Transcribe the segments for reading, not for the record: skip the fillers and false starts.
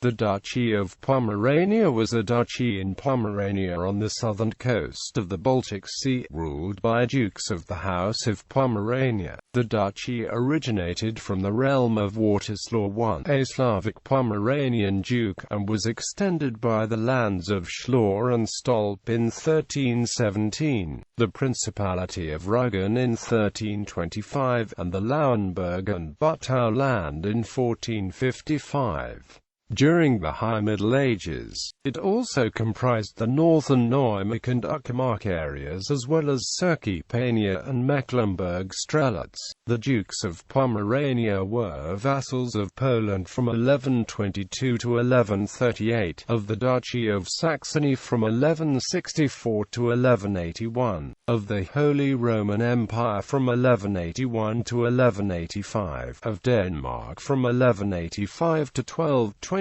The Duchy of Pomerania was a duchy in Pomerania on the southern coast of the Baltic Sea, ruled by dukes of the House of Pomerania. The duchy originated from the realm of Wartislaw I, a Slavic Pomeranian duke, and was extended by the lands of Schlawe and Stolp in 1317, the Principality of Rügen in 1325, and the Lauenburg and Bütow Land in 1455. During the High Middle Ages, it also comprised the northern Neumark and Uckermark areas as well as Circipania and Mecklenburg-Strelitz. The Dukes of Pomerania were vassals of Poland from 1122 to 1138, of the Duchy of Saxony from 1164 to 1181, of the Holy Roman Empire from 1181 to 1185, of Denmark from 1185 to 1227,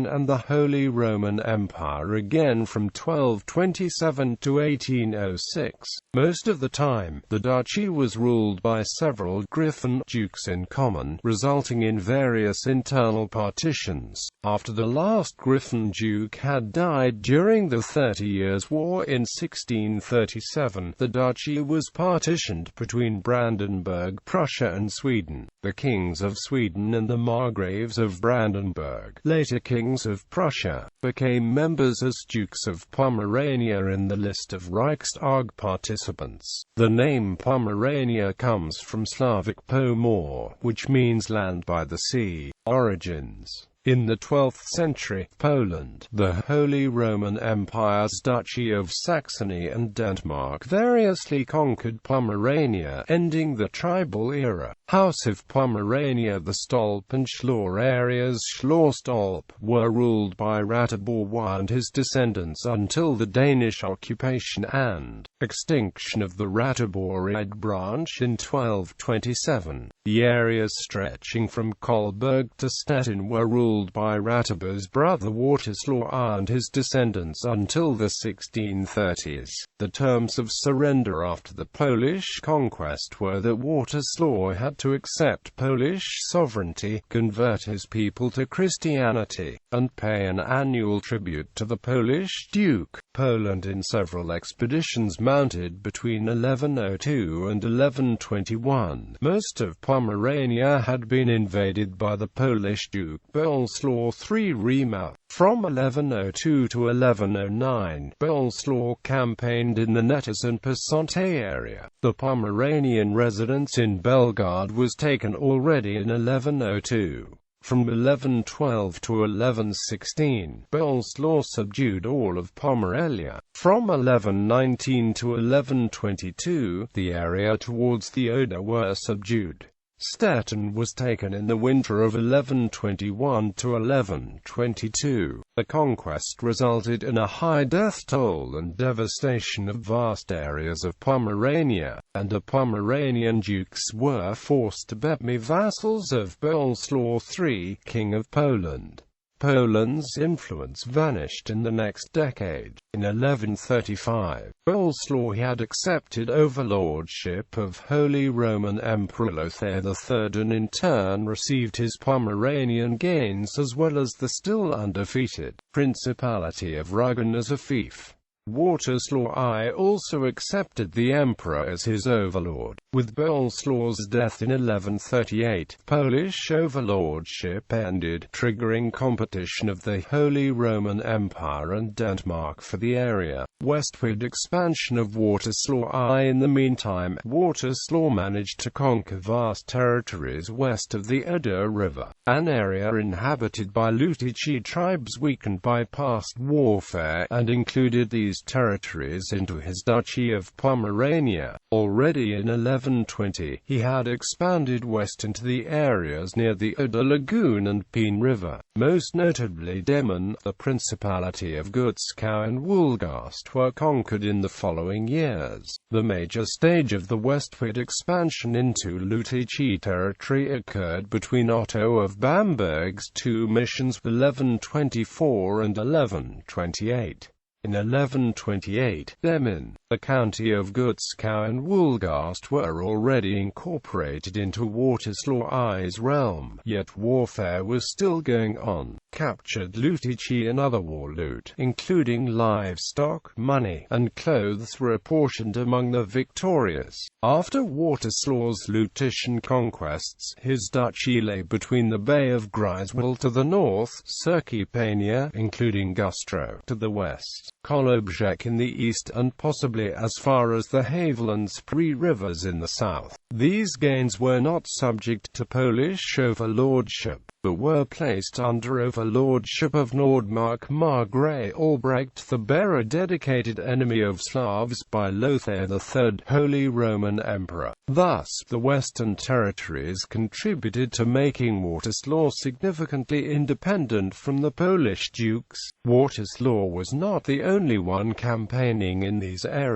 and the Holy Roman Empire again from 1227 to 1806. Most of the time, the duchy was ruled by several griffin dukes in common, resulting in various internal partitions. After the last griffin duke had died during the 30 Years' War in 1637, the duchy was partitioned between Brandenburg, Prussia and Sweden. The kings of Sweden and the margraves of Brandenburg, later kings of Prussia, became members as Dukes of Pomerania in the list of Reichstag participants. The name Pomerania comes from Slavic Pomor, which means land by the sea. Origins. In the 12th century, Poland, the Holy Roman Empire's Duchy of Saxony and Denmark variously conquered Pomerania, ending the tribal era. House of Pomerania. The Stolp and Schlawe areas Stolp were ruled by Ratibor I and his descendants until the Danish occupation and extinction of the Ratiboride branch in 1227. The areas stretching from Kolberg to Stettin were ruled by Ratibor's brother Wartislaw I and his descendants until the 1630s. The terms of surrender after the Polish conquest were that Wartislaw had to accept Polish sovereignty, convert his people to Christianity, and pay an annual tribute to the Polish Duke. Poland in several expeditions mounted between 1102 and 1121. Most of Pomerania had been invaded by the Polish Duke Bolesław III Rema. From 1102 to 1109, Bolesław campaigned in the Netes and Pasante area. The Pomeranian residence in Belgrade was taken already in 1102. From 1112 to 1116, Bolesław subdued all of Pomerelia. From 1119 to 1122, the area towards the Oder were subdued. Stettin was taken in the winter of 1121 to 1122. The conquest resulted in a high death toll and devastation of vast areas of Pomerania, and the Pomeranian dukes were forced to be vassals of Bolesław III, King of Poland. Poland's influence vanished in the next decade. In 1135, Bolesław had accepted overlordship of Holy Roman Emperor Lothar III and in turn received his Pomeranian gains as well as the still undefeated Principality of Rügen as a fief. Wartislaw I also accepted the emperor as his overlord. With Bolesław's death in 1138, Polish overlordship ended, triggering competition of the Holy Roman Empire and Denmark for the area. Westward expansion of Wartislaw I. In the meantime, Wartislaw managed to conquer vast territories west of the Oder River, an area inhabited by Lutychi tribes weakened by past warfare, and included these territories into his Duchy of Pomerania. Already in 1120, he had expanded west into the areas near the Oder Lagoon and Peene River. Most notably Demmin, the Principality of Gützkow and Wolgast were conquered in the following years. The major stage of the westward expansion into Lutychi territory occurred between Otto of Bamberg's two missions 1124 and 1128. In 1128, Demmin, The county of Gützkow and Wolgast were already incorporated into Wartislaw I's realm, yet warfare was still going on. Captured lutici and other war loot, including livestock, money, and clothes, were apportioned among the victorious. After Wartislaw's Lutician conquests, his duchy lay between the Bay of Greifswald to the north, Circipania, including Güstrow, to the west, Kolobrzeg in the east, and possibly as far as the Havel and Spree rivers in the south. These gains were not subject to Polish overlordship, but were placed under overlordship of Nordmark Margrave Albrecht the Bearer, dedicated enemy of Slavs by Lothar III, Holy Roman Emperor. Thus, the Western territories contributed to making Wartislaw significantly independent from the Polish dukes. Wartislaw was not the only one campaigning in these areas.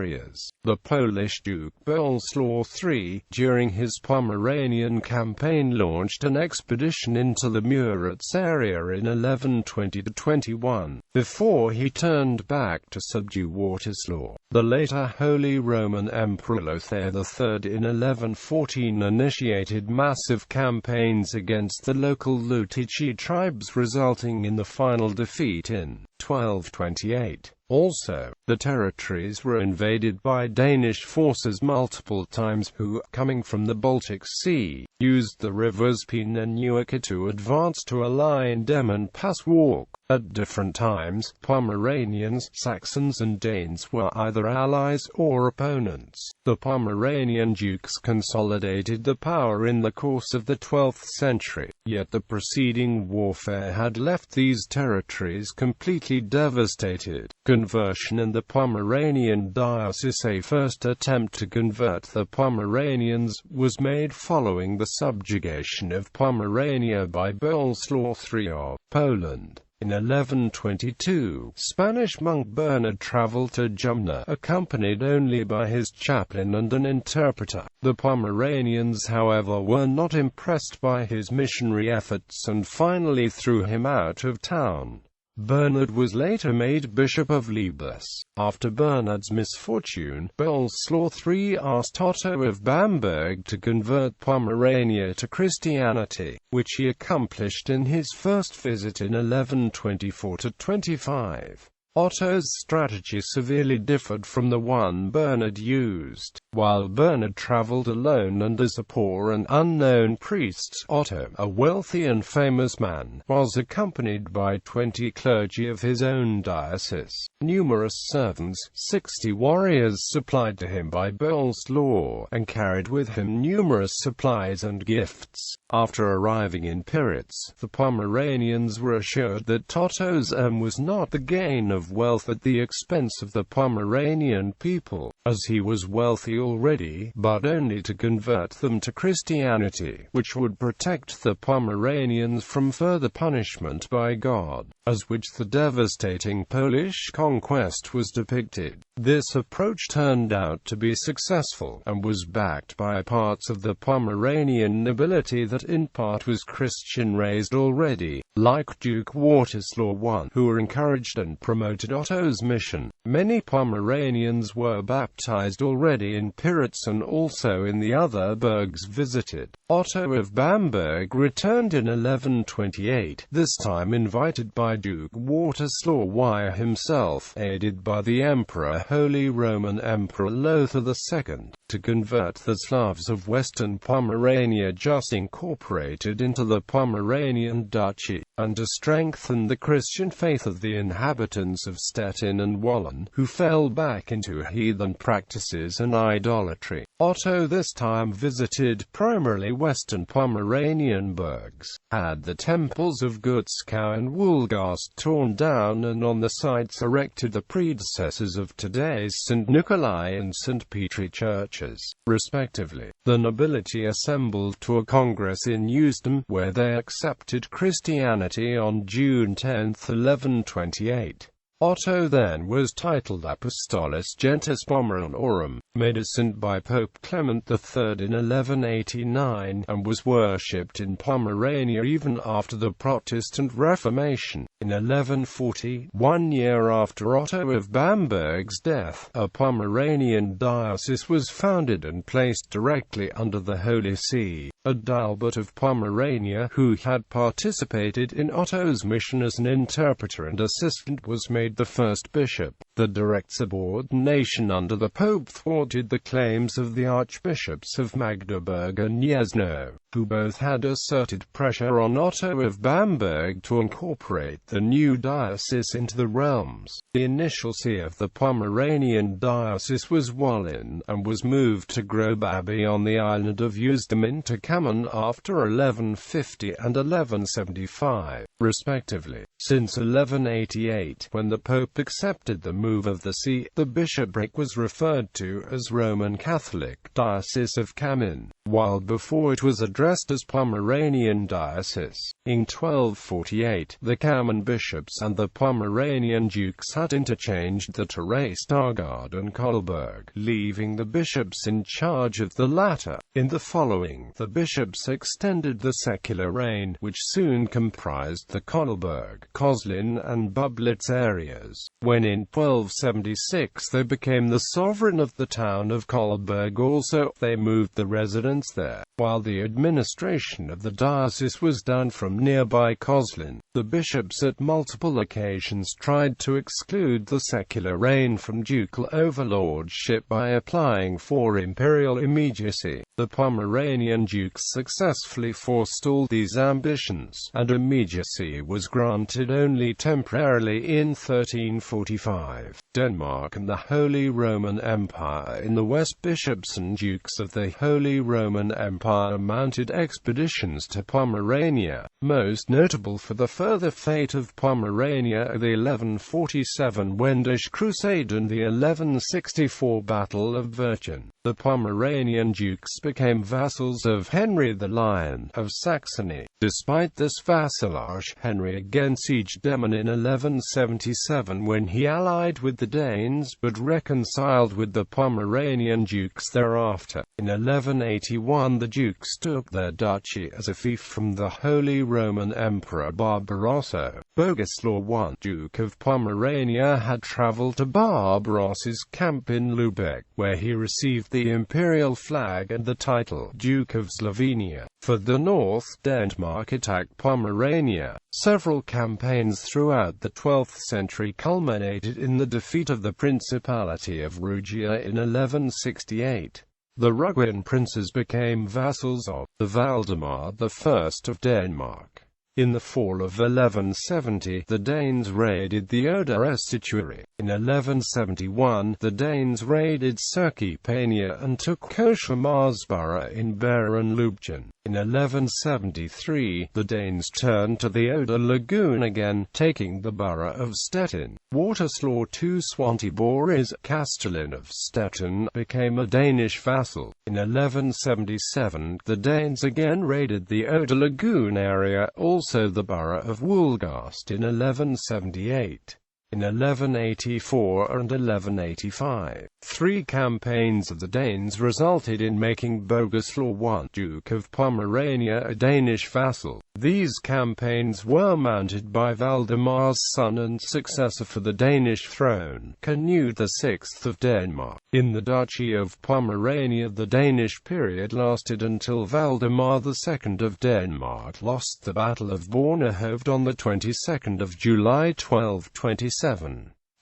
The Polish Duke Boleslaw III, during his Pomeranian campaign, launched an expedition into the Muritz area in 1120–21, before he turned back to subdue Wartislaw. The later Holy Roman Emperor Lothar III in 1114 initiated massive campaigns against the local Lutici tribes, resulting in the final defeat in 1228. Also, the territories were invaded by Danish forces multiple times who, coming from the Baltic Sea, used the rivers Peene and Uecker to advance to ally in Demmin Pass Walk. At different times, Pomeranians, Saxons and Danes were either allies or opponents. The Pomeranian dukes consolidated the power in the course of the 12th century, yet the preceding warfare had left these territories completely devastated. Conversion in the Pomeranian diocese. A first attempt to convert the Pomeranians was made following the subjugation of Pomerania by Boleslaw III of Poland. In 1122, Spanish monk Bernard traveled to Jumna, accompanied only by his chaplain and an interpreter. The Pomeranians, however, were not impressed by his missionary efforts and finally threw him out of town. Bernard was later made Bishop of Lebus. After Bernard's misfortune, Boleslaw III asked Otto of Bamberg to convert Pomerania to Christianity, which he accomplished in his first visit in 1124–25. Otto's strategy severely differed from the one Bernard used. While Bernard traveled alone and as a poor and unknown priest, Otto, a wealthy and famous man, was accompanied by 20 clergy of his own diocese, numerous servants, 60 warriors supplied to him by Boleslaw, and carried with him numerous supplies and gifts. After arriving in Piritz, the Pomeranians were assured that Otto's aim was not the gain of wealth at the expense of the Pomeranian people, as he was wealthy already, but only to convert them to Christianity, which would protect the Pomeranians from further punishment by God, as which the devastating Polish conquest was depicted. This approach turned out to be successful, and was backed by parts of the Pomeranian nobility that in part was Christian-raised already, like Duke Wartislaw I, who were encouraged and promoted Otto's mission. Many Pomeranians were baptized already in Piritz and also in the other burgs visited. Otto of Bamberg returned in 1128, this time invited by Duke Wartislaw I himself, aided by the Emperor Holy Roman Emperor Lothar II, to convert the Slavs of Western Pomerania just incorporated into the Pomeranian Duchy, and to strengthen the Christian faith of the inhabitants of Stettin and Wallen, who fell back into heathen practices and idolatry. Otto this time visited primarily Western Pomeranian burgs, had the temples of Gützkow and Wolgast torn down, and on the sites erected the predecessors of today's St. Nikolai and St. Petri churches, respectively. The nobility assembled to a congress in Usedom, where they accepted Christianity on June 10, 1128. Otto then was titled Apostolos Gentis Pomeranorum, made a saint by Pope Clement III in 1189, and was worshipped in Pomerania even after the Protestant Reformation. In 1140, 1 year after Otto of Bamberg's death, a Pomeranian diocese was founded and placed directly under the Holy See. Adalbert of Pomerania, who had participated in Otto's mission as an interpreter and assistant, was made the first bishop. The direct subordination under the Pope thwarted the claims of the archbishops of Magdeburg and Gniezno, who both had asserted pressure on Otto of Bamberg to incorporate the new diocese into the realms. The initial see of the Pomeranian diocese was Wollin, and was moved to Grobe Abbey on the island of Usedom in Kamen after 1150 and 1175, respectively. Since 1188, when the Pope accepted the move of the see, the bishopric was referred to as Roman Catholic Diocese of Kamen, while before it was addressed as Pomeranian Diocese. In 1248, the Kamen bishops and the Pomeranian dukes had interchanged the terrain Stargard and Kolberg, leaving the bishops in charge of the latter. In the following, the bishops extended the secular reign, which soon comprised the Kolberg, Koslin and Bublitz areas. When in 1276 they became the sovereign of the town of Kolberg also, they moved the residents there, while the administration of the diocese was done from nearby Koslin. The bishops at multiple occasions tried to exclude the secular reign from ducal overlordship by applying for imperial immediacy. The Pomeranian dukes successfully forestalled these ambitions, and immediacy was granted only temporarily in 1345. Denmark and the Holy Roman Empire in the west. Bishops and dukes of the Holy Roman Empire mounted expeditions to Pomerania, most notable for the further fate of Pomerania are the 1147 Wendish Crusade and the 1164 Battle of Würchen. The Pomeranian dukes became vassals of Henry the Lion of Saxony. Despite this vassalage, Henry again sieged Emmen in 1177 when he allied with the Danes but reconciled with the Pomeranian dukes thereafter. In 1181 the dukes took their duchy as a fief from the Holy Roman Emperor Barbarossa. Bogislaw I, Duke of Pomerania, had travelled to Barbarossa's camp in Lübeck, where he received the imperial flag and the title Duke of Slovenia. For the north, Denmark attacked Pomerania. Several campaigns throughout the 12th century culminated in the defeat of the Principality of Rügen in 1168. The Rügen princes became vassals of the Valdemar I of Denmark. In the fall of 1170, the Danes raided the Oder estuary. In 1171, the Danes raided Circipania and took Koszamarsborough in Bæren Lübgen. In 1173, the Danes turned to the Oder lagoon again, taking the borough of Stettin. Wartislaw II Swantibores, Castellan of Stettin, became a Danish vassal. In 1177, the Danes again raided the Oder lagoon area, also the borough of Wolgast in 1178. In 1184 and 1185, 3 campaigns of the Danes resulted in making Bogislaw I, Duke of Pomerania, a Danish vassal. These campaigns were mounted by Valdemar's son and successor for the Danish throne, Canute VI of Denmark. In the Duchy of Pomerania, the Danish period lasted until Valdemar II of Denmark lost the Battle of Bornehöved on the 22nd of July 1227.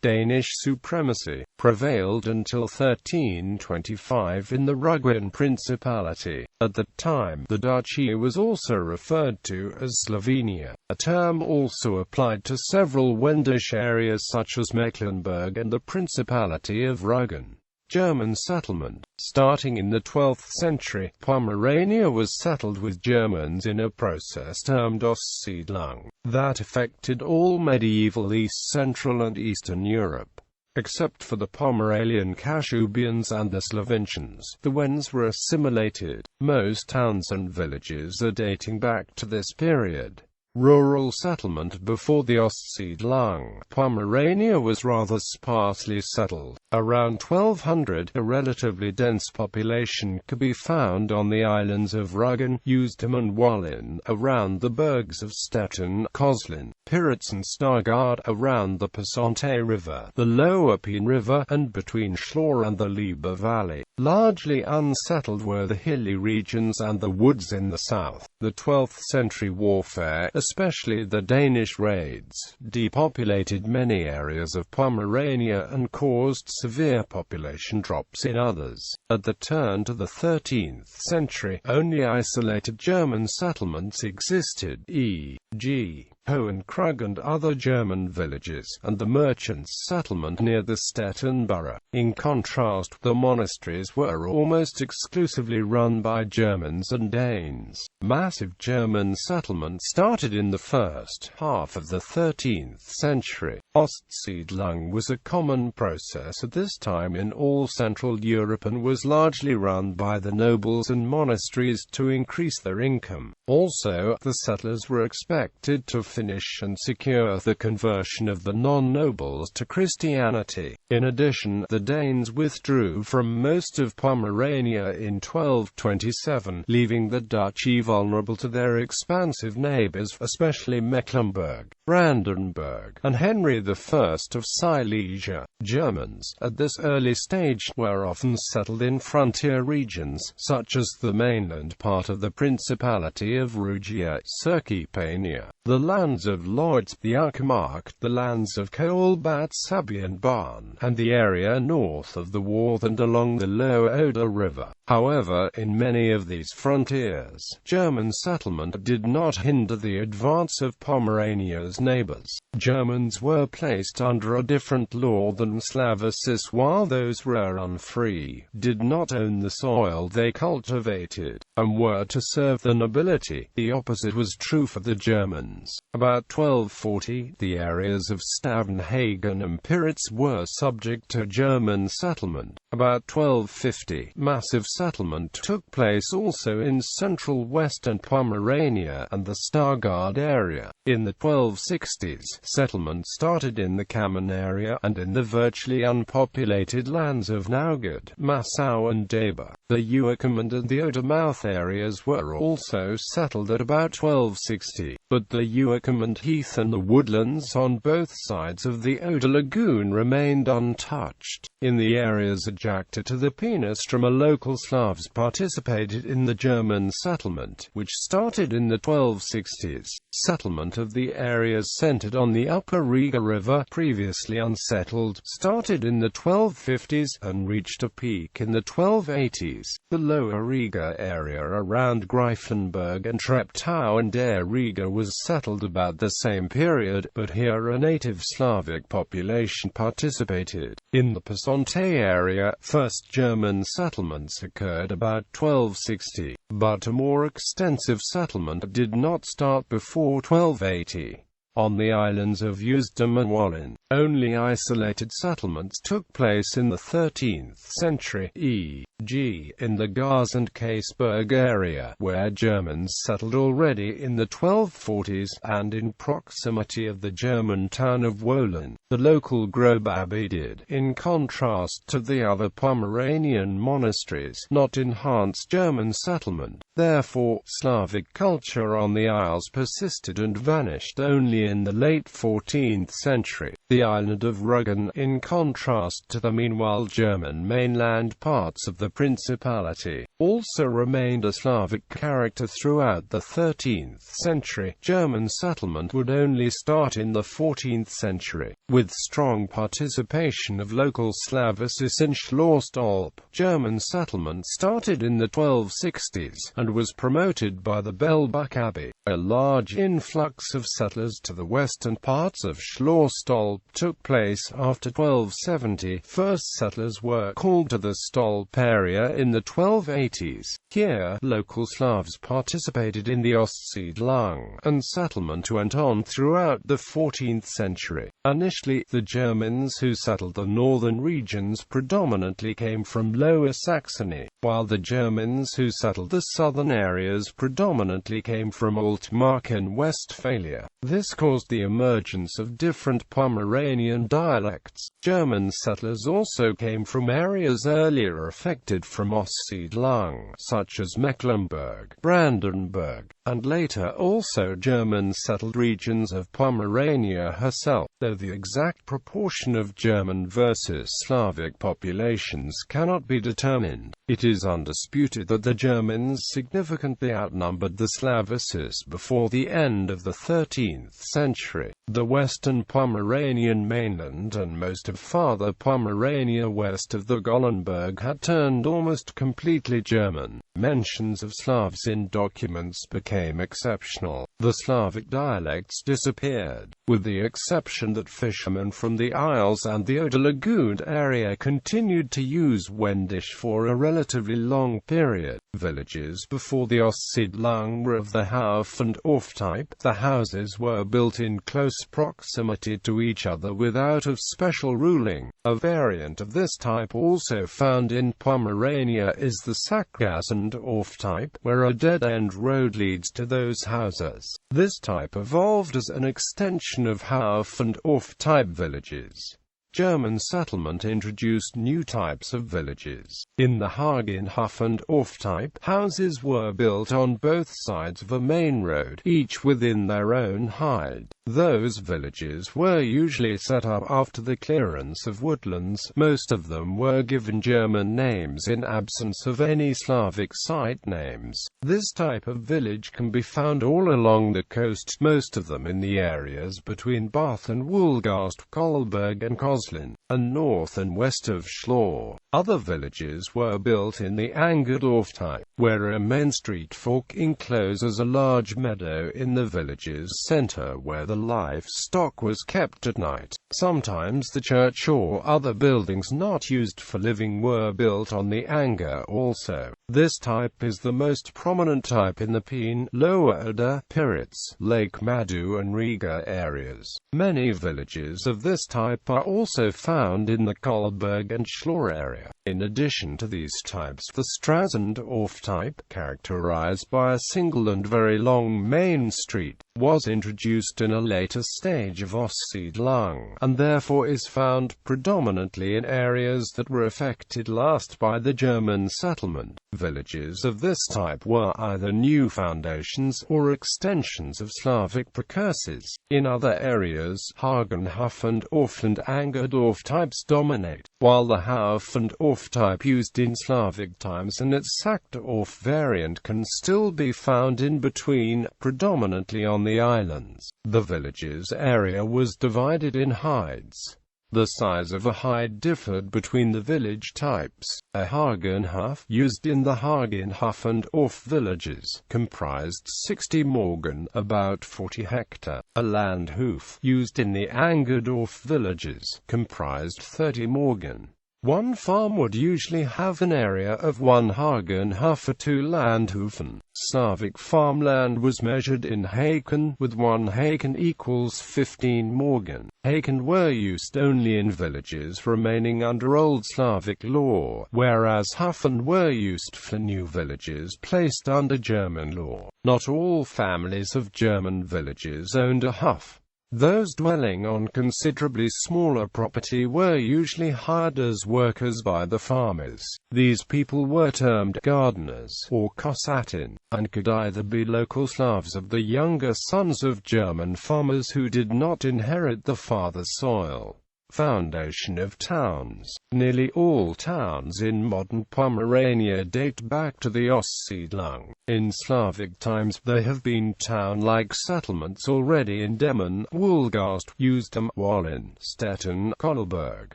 Danish supremacy prevailed until 1325 in the Rügen Principality. At the time, the duchy was also referred to as Slovenia, a term also applied to several Wendish areas such as Mecklenburg and the Principality of Rügen. German settlement. Starting in the 12th century, Pomerania was settled with Germans in a process termed Ostsiedlung, that affected all medieval East Central and Eastern Europe. Except for the Pomeranian Kashubians and the Slovencians, the Wends were assimilated. Most towns and villages are dating back to this period. Rural settlement. Before the Ostsiedlung, Pomerania was rather sparsely settled. Around 1200, a relatively dense population could be found on the islands of Rügen, Usedom and Wollin, around the burghs of Stettin, Koslin, Piritz and Stargard, around the Passante River, the Lower Peene River, and between Schlawe and the Liebe Valley. Largely unsettled were the hilly regions and the woods in the south. The 12th century warfare, especially the Danish raids, depopulated many areas of Pomerania and caused severe population drops in others. At the turn to the 13th century, only isolated German settlements existed, e.g. Hohenkrug and other German villages, and the merchants' settlement near the Stettin borough. In contrast, the monasteries were almost exclusively run by Germans and Danes. Massive German settlement started in the first half of the 13th century. Ostsiedlung was a common process at this time in all Central Europe and was largely run by the nobles and monasteries to increase their income. Also, the settlers were expected to finish and secure the conversion of the non-nobles to Christianity. In addition, the Danes withdrew from most of Pomerania in 1227, leaving the duchy vulnerable to their expansive neighbors, especially Mecklenburg, Brandenburg, and Henry I of Silesia. Germans, at this early stage, were often settled in frontier regions, such as the mainland part of the Principality of Rügen, Circipania, the lands of Lords, the Uckermark, the lands of Kolbad, Sabi and Barn, and the area north of the Warth and along the lower Oder River. However, in many of these frontiers, German settlement did not hinder the advance of Pomerania's neighbors. Germans were placed under a different law than Slavists, while those were unfree, did not own the soil they cultivated, and were to serve the nobility. The opposite was true for the Germans. About 1240, the areas of Stavenhagen and Piritz were subject to German settlement. About 1250, massive settlement took place also in central western Pomerania and the Stargard area. In the 1260s, settlement started in the Kamen area and in the virtually unpopulated lands of Neumark, Massau and Deber. The Ueckermund and the Odermouth areas were also settled at about 1260, but the Ueckermund heath and the woodlands on both sides of the Oder lagoon remained untouched. In the areas adjacent to the Peenestrom, local Slavs participated in the German settlement, which started in the 1260s. Settlement of the areas centered on the upper Riga River, previously unsettled, started in the 1250s and reached a peak in the 1280s. The lower Riga area around Greifenberg and Treptow and Der Riga was settled about the same period, but here a native Slavic population participated. In the Passante area, first German settlements occurred about 1260, but a more extensive settlement did not start before 1280. On the islands of Usedom and Wollin, only isolated settlements took place in the 13th century, e.g. in the Gars and Caseberg area, where Germans settled already in the 1240s, and in proximity of the German town of Wollin. The local Grob Abbey did, in contrast to the other Pomeranian monasteries, not enhance German settlement. Therefore, Slavic culture on the Isles persisted and vanished only in the late 14th century. The island of Rügen, in contrast to the meanwhile German mainland parts of the Principality, also remained a Slavic character throughout the 13th century. German settlement would only start in the 14th century, with strong participation of local Slavists in Stolp. German settlement started in the 1260s, and was promoted by the Belbuck Abbey. A large influx of settlers to the western parts of Stolp took place after 1270. First settlers were called to the Stolp area in the 1280s. Here, local Slavs participated in the Ostsiedlung, and settlement went on throughout the 14th century. Initially, the Germans who settled the northern regions predominantly came from Lower Saxony, while the Germans who settled the southern areas predominantly came from Altmark and Westphalia. This caused the emergence of different Pomeranian dialects. German settlers also came from areas earlier affected from Ostsiedlung, such as Mecklenburg, Brandenburg, and later also German-settled regions of Pomerania herself. Though the exact proportion of German versus Slavic populations cannot be determined, it is undisputed that the Germans significantly outnumbered the Slavics before the end of the 13th century. The western Pomeranian mainland and most of Farther Pomerania west of the Lauenburg had turned almost completely German. Mentions of Slavs in documents became exceptional. The Slavic dialects disappeared, with the exception that fishermen from the Isles and the Oder Lagoon area continued to use Wendish for a relatively long period. Villages before the Ostsiedlung were of the Hauf and Orf type. The houses were built in close proximity to each other without of special ruling. A variant of this type also found in Pomerania is the Sackgasse and Orf type, where a dead-end road leads to those houses. This type evolved as an extension of Hauf and Orf type villages. German settlement introduced new types of villages. In the Hagenhof and Orf type, houses were built on both sides of a main road, each within their own height. Those villages were usually set up after the clearance of woodlands. Most of them were given German names in absence of any Slavic site names. This type of village can be found all along the coast, most of them in the areas between Bath and Wolgast, Kolberg and Koslin, and north and west of Schlawe. Other villages were built in the Angerdorf type, where a main street fork encloses a large meadow in the village's center where the livestock was kept at night. Sometimes the church or other buildings not used for living were built on the Anger also. This type is the most prominent type in the Peene, Lower Oder, Piritz, Lake Madu and Riga areas. Many villages of this type are also found in the Kolberg and Schlawe area. In addition to these types, the Strasse and Orf type, characterized by a single and very long main street, was introduced in a later stage of Ostsiedlung, and therefore is found predominantly in areas that were affected last by the German settlement. Villages of this type were either new foundations or extensions of Slavic precursors. In other areas, Hagenhof and Orf and Angerdorf types dominate, while the Hauf and Orf type used in Slavic times and its Sackdorf variant can still be found in between, predominantly on the islands. The village's area was divided in hides. The size of a hide differed between the village types. A Hagenhof, used in the Hagenhof and Orf villages, comprised 60 morgen, about 40 hectare. A Landhof, used in the Angerdorf villages, comprised 30 morgen. One farm would usually have an area of 1 Hagenhof or 2 Landhofen. Slavic farmland was measured in haken, with 1 haken equals 15 morgen. Haken were used only in villages remaining under Old Slavic law, whereas hufen were used for new villages placed under German law. Not all families of German villages owned a huf. Those dwelling on considerably smaller property were usually hired as workers by the farmers. These people were termed gardeners, or Kossatin, and could either be local Slavs of the younger sons of German farmers who did not inherit the father's soil. Foundation of towns. Nearly all towns in modern Pomerania date back to the Ostsiedlung. In Slavic times there have been town-like settlements already in Demmin, Wolgast, Usedom, Wallin, Stettin, Kolberg,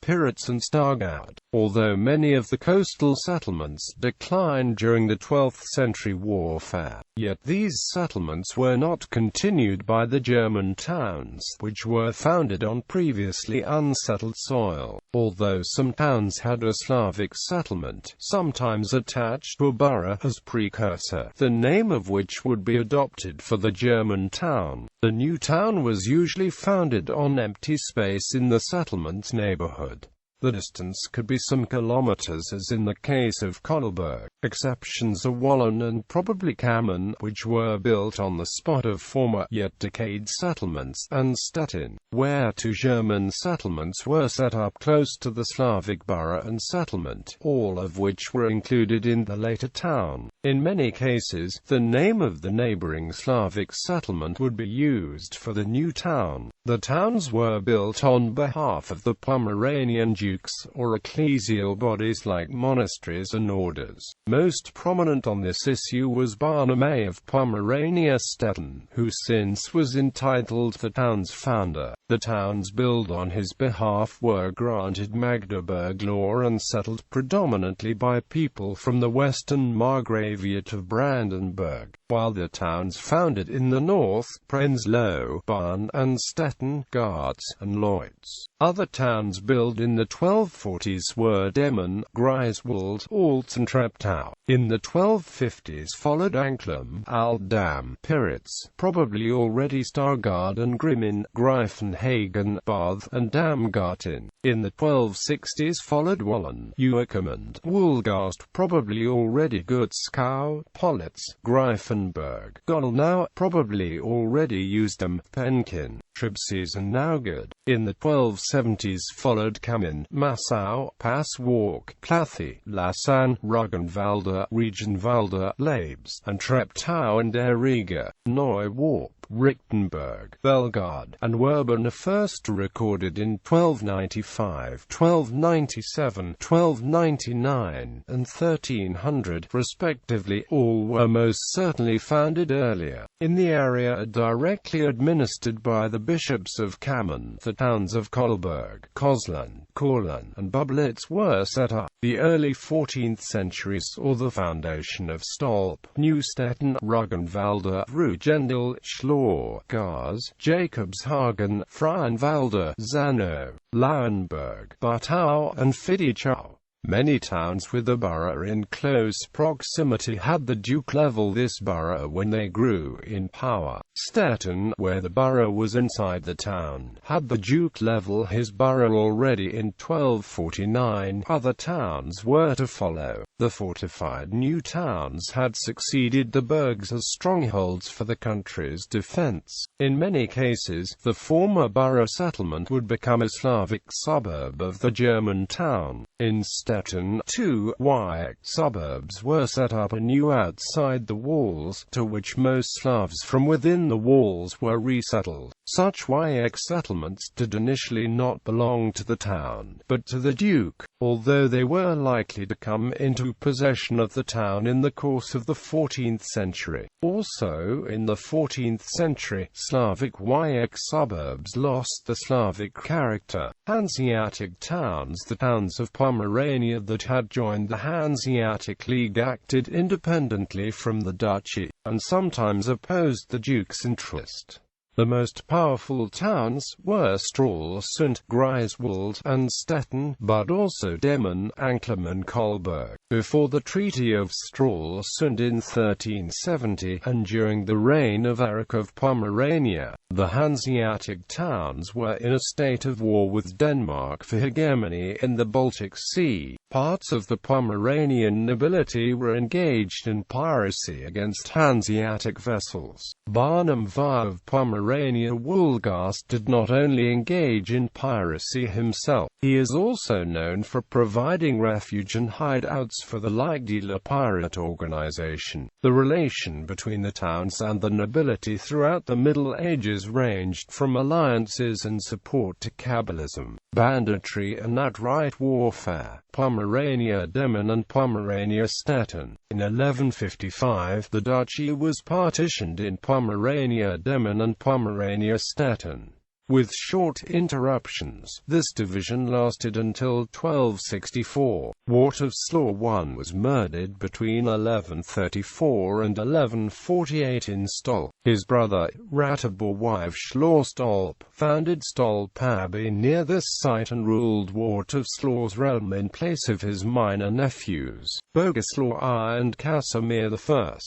Piritz and Stargard, although many of the coastal settlements declined during the 12th century warfare. Yet these settlements were not continued by the German towns, which were founded on previously unsettled soil. Although some towns had a Slavic settlement, sometimes attached to a borough as precursor, the name of which would be adopted for the German town. The new town was usually founded on empty space in the settlement's neighborhood. The distance could be some kilometers, as in the case of Kolberg. Exceptions are Wallen and probably Kamen, which were built on the spot of former yet decayed settlements, and Stettin, where two German settlements were set up close to the Slavic borough and settlement, all of which were included in the later town. In many cases, the name of the neighboring Slavic settlement would be used for the new town. The towns were built on behalf of the Pomeranian dukes, or ecclesial bodies like monasteries and orders. Most prominent on this issue was Barnabé of Pomerania Stettin, who since was entitled the town's founder. The towns built on his behalf were granted Magdeburg law and settled predominantly by people from the western Margraviate of Brandenburg, while the towns founded in the north, Prenzlau, Barn and Stettin, Garz and Leutz. Other towns built in the 1240s were Demmin, Greifswald, Altz and Treptow. In the 1250s followed Anklam, Aldam, Piritz, probably already Stargarden, Grimmen, Greifenhagen, Bath and Damgarten. In the 1260s followed Wallen, Ueckermund, Woolgast, probably already Gutzkow, Politz, Greifenberg, Gollnau, probably already Usedom, Penkin, Tribsees and Naugard. In the 1270s followed Kamin, Massau, Passwalk, Plathi, Lausanne, Ruggenwalde, Regenwalde, Leibs, and Treptow and Erriga, Neuwarp, Richtenberg, Belgard, and Werben are first recorded in 1295, 1297, 1299, and 1300, respectively. All were most certainly founded earlier. In the area directly administered by the bishops of Kamen, the towns of Kolberg, Koslan, Korlan, and Bublitz were set up. The early 14th century saw the foundation of Stolp, Neustetten, Ruggenwalde, Rugendel, Schlawe, Garz, Jakobshagen, Freienwalde, Zanow, Lauenburg, Bütow, and Fiddichau. Many towns with a borough in close proximity had the duke level this borough when they grew in power. Stettin, where the borough was inside the town, had the duke level his borough already in 1249. Other towns were to follow. The fortified new towns had succeeded the burghs as strongholds for the country's defense. In many cases, the former borough settlement would become a Slavic suburb of the German town. In Stettin, two Wieck suburbs were set up anew outside the walls, to which most Slavs from within the walls were resettled. Such Wieck settlements did initially not belong to the town, but to the duke, although they were likely to come into possession of the town in the course of the 14th century. Also, in the 14th century, Slavic Wieck suburbs lost the Slavic character. Hanseatic towns, the towns of Pomerania that had joined the Hanseatic League, acted independently from the duchy, and sometimes opposed the duke's interest. The most powerful towns were Stralsund, Greifswald, and Stettin, but also Demmin, Anklam and Kolberg. Before the Treaty of Stralsund in 1370, and during the reign of Eric of Pomerania, the Hanseatic towns were in a state of war with Denmark for hegemony in the Baltic Sea. Parts of the Pomeranian nobility were engaged in piracy against Hanseatic vessels. Barnum VIA of Pomerania Woolgast did not only engage in piracy himself, he is also known for providing refuge and hideouts for the Leigdeler pirate organization. The relation between the towns and the nobility throughout the Middle Ages ranged from alliances and support to cabalism, banditry and outright warfare. Pomerania Demmin and Pomerania Stettin. In 1155, the duchy was partitioned in Pomerania Demmin and Pomerania Stettin. With short interruptions, this division lasted until 1264. Wartislaw I was murdered between 1134 and 1148 in Stolp. His brother, Ratibor Weifschlaw Stolp, founded Stolp Abbey near this site and ruled Wartislaw's realm in place of his minor nephews, Bogislaw I and Casimir I.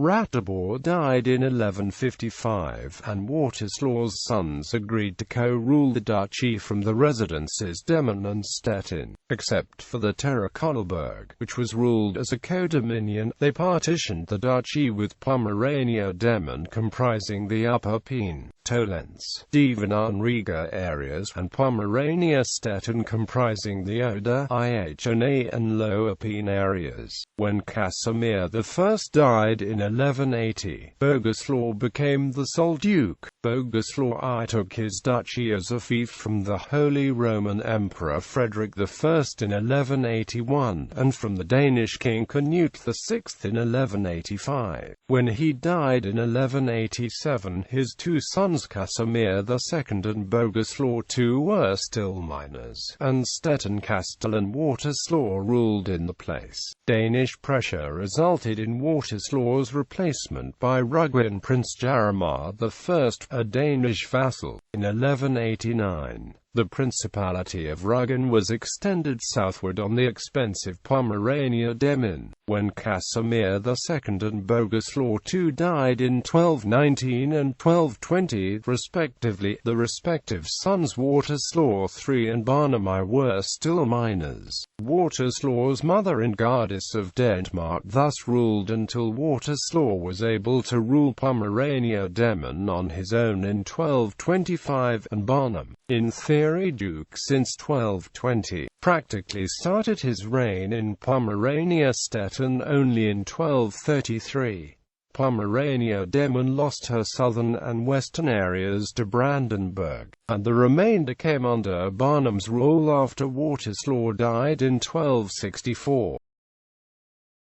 Ratibor died in 1155, and Wartislaw's sons agreed to co-rule the duchy from the residences Demmin and Stettin. Except for the Terrakonalberg, which was ruled as a co-dominion, they partitioned the duchy with Pomerania Demmin comprising the Upper Peine, Tolenz, Divan and Riga areas, and Pomerania Stettin comprising the Oder, ISNI and Lower Peine areas. When Casimir I died in 1180, Boguslaw became the sole duke. Boguslaw I took his duchy as a fief from the Holy Roman Emperor Frederick I in 1181, and from the Danish king Canute VI in 1185. When he died in 1187, his two sons Casimir II and Boguslaw II were still minors, and Stettin Castellan Wartislaw ruled in the place. Danish pressure resulted in Wartislaw's replacement by Rügen Prince Jaromir I, a Danish vassal. In 1189, the Principality of Rügen was extended southward on the expensive Pomerania Demmin. When Casimir II and Boguslaw II died in 1219 and 1220, respectively, the respective sons Wartislaw III and Barnim I were still minors. Wartislaw's mother Ingardis of Denmark thus ruled until Wartislaw was able to rule Pomerania Demmin on his own in 1225, and Barnim, in theory duke since 1220, practically started his reign in Pomerania Stettin only in 1233. Pomerania Demmin lost her southern and western areas to Brandenburg, and the remainder came under Barnim's rule after Wartislaw died in 1264.